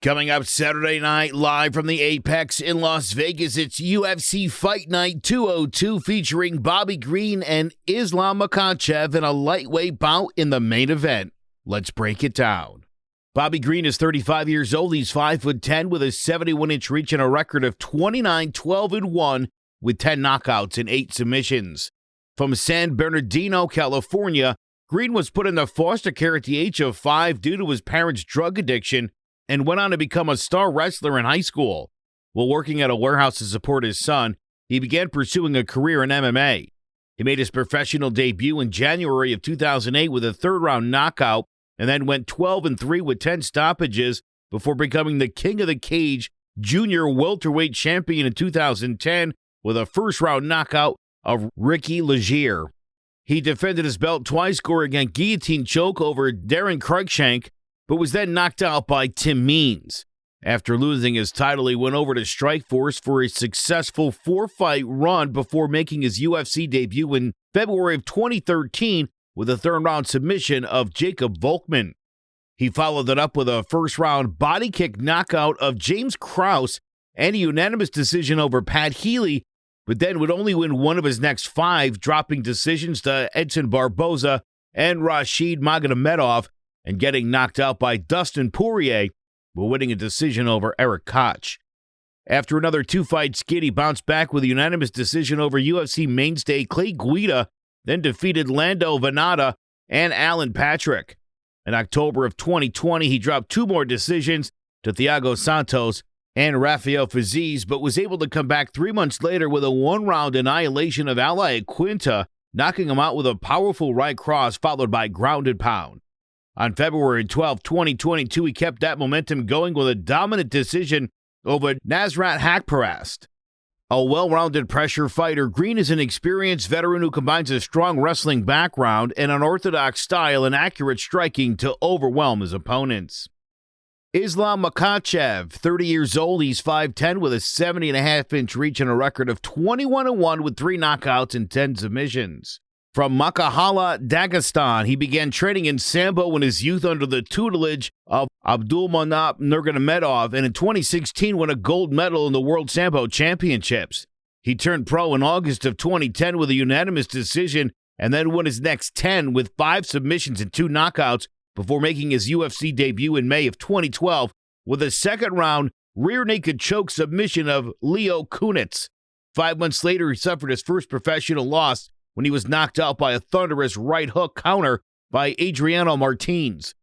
Coming up Saturday night, live from the Apex in Las Vegas, it's UFC Fight Night 202 featuring Bobby Green and Islam Makhachev in a lightweight bout in the main event. Let's break it down. Bobby Green is 35 years old. He's 5'10" with a 71-inch reach and a record of 29-12-1 with 10 knockouts and 8 submissions. From San Bernardino, California, Green was put into foster care at the age of 5 due to his parents' drug addiction and went on to become a star wrestler in high school. While working at a warehouse to support his son, he began pursuing a career in MMA. He made his professional debut in January of 2008 with a third-round knockout and then went 12-3 with 10 stoppages before becoming the King of the Cage junior welterweight champion in 2010 with a first-round knockout of Ricky Legere. He defended his belt twice, scoring a guillotine choke over Daren Cruikshank, but was then knocked out by Tim Means. After losing his title, he went over to Strikeforce for a successful 4-fight run before making his UFC debut in February of 2013 with a third-round submission of Jacob Volkman. He followed it up with a first-round body kick knockout of James Krause and a unanimous decision over Pat Healy, but then would only win one of his next 5, dropping decisions to Edson Barboza and Rashid Magomedov, and getting knocked out by Dustin Poirier, while winning a decision over Erik Koch. After another 2-fight skid, he bounced back with a unanimous decision over UFC mainstay Clay Guida, then defeated Lando Venata and Alan Patrick. In October of 2020, he dropped 2 more decisions to Thiago Santos and Rafael Fiziev, but was able to come back 3 months later with a 1-round annihilation of Ally Quinta, knocking him out with a powerful right cross followed by ground and pound. On February 12, 2022, he kept that momentum going with a dominant decision over Nasrat Haqparast. A well-rounded pressure fighter, Green is an experienced veteran who combines a strong wrestling background and unorthodox style and accurate striking to overwhelm his opponents. Islam Makhachev, 30 years old, he's 5'10" with a 70.5-inch reach and a record of 21-1 with 3 knockouts and 10 submissions. From Makhachev, Dagestan, he began training in Sambo in his youth under the tutelage of Abdulmanap Nurmagomedov, and in 2016 won a gold medal in the World Sambo Championships. He turned pro in August of 2010 with a unanimous decision and then won his next 10 with 5 submissions and 2 knockouts before making his UFC debut in May of 2012 with a second-round rear-naked choke submission of Leo Kunitz. 5 months later, he suffered his first professional loss when he was knocked out by a thunderous right hook counter by Adriano Martins.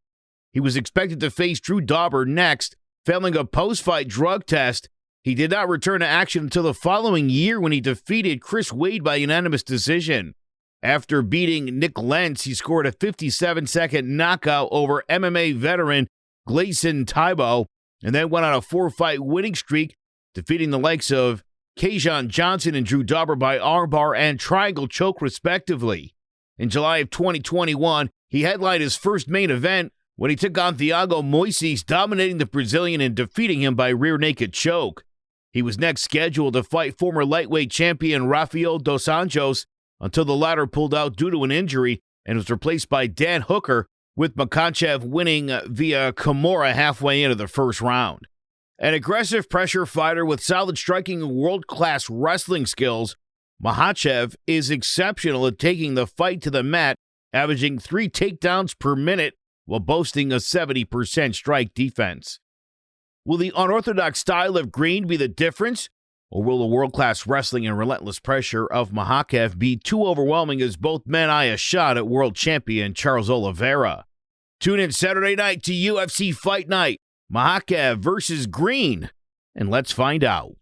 He was expected to face Drew Dauber next. Failing a post-fight drug test, he did not return to action until the following year when he defeated Chris Wade by unanimous decision. After beating Nick Lentz, he scored a 57-second knockout over MMA veteran Gleison Tybau, and then went on a 4-fight winning streak, defeating the likes of Kajan Johnson and Drew Dauber by armbar and triangle choke, respectively. In July of 2021, he headlined his first main event when he took on Thiago Moises, dominating the Brazilian and defeating him by rear naked choke. He was next scheduled to fight former lightweight champion Rafael dos Anjos until the latter pulled out due to an injury and was replaced by Dan Hooker, with Makhachev winning via Kimura halfway into the first round. An aggressive pressure fighter with solid striking and world-class wrestling skills, Makhachev is exceptional at taking the fight to the mat, averaging 3 takedowns per minute while boasting a 70% strike defense. Will the unorthodox style of Green be the difference, or will the world-class wrestling and relentless pressure of Makhachev be too overwhelming as both men eye a shot at world champion Charles Oliveira? Tune in Saturday night to UFC Fight Night, Makhachev versus Green, and let's find out.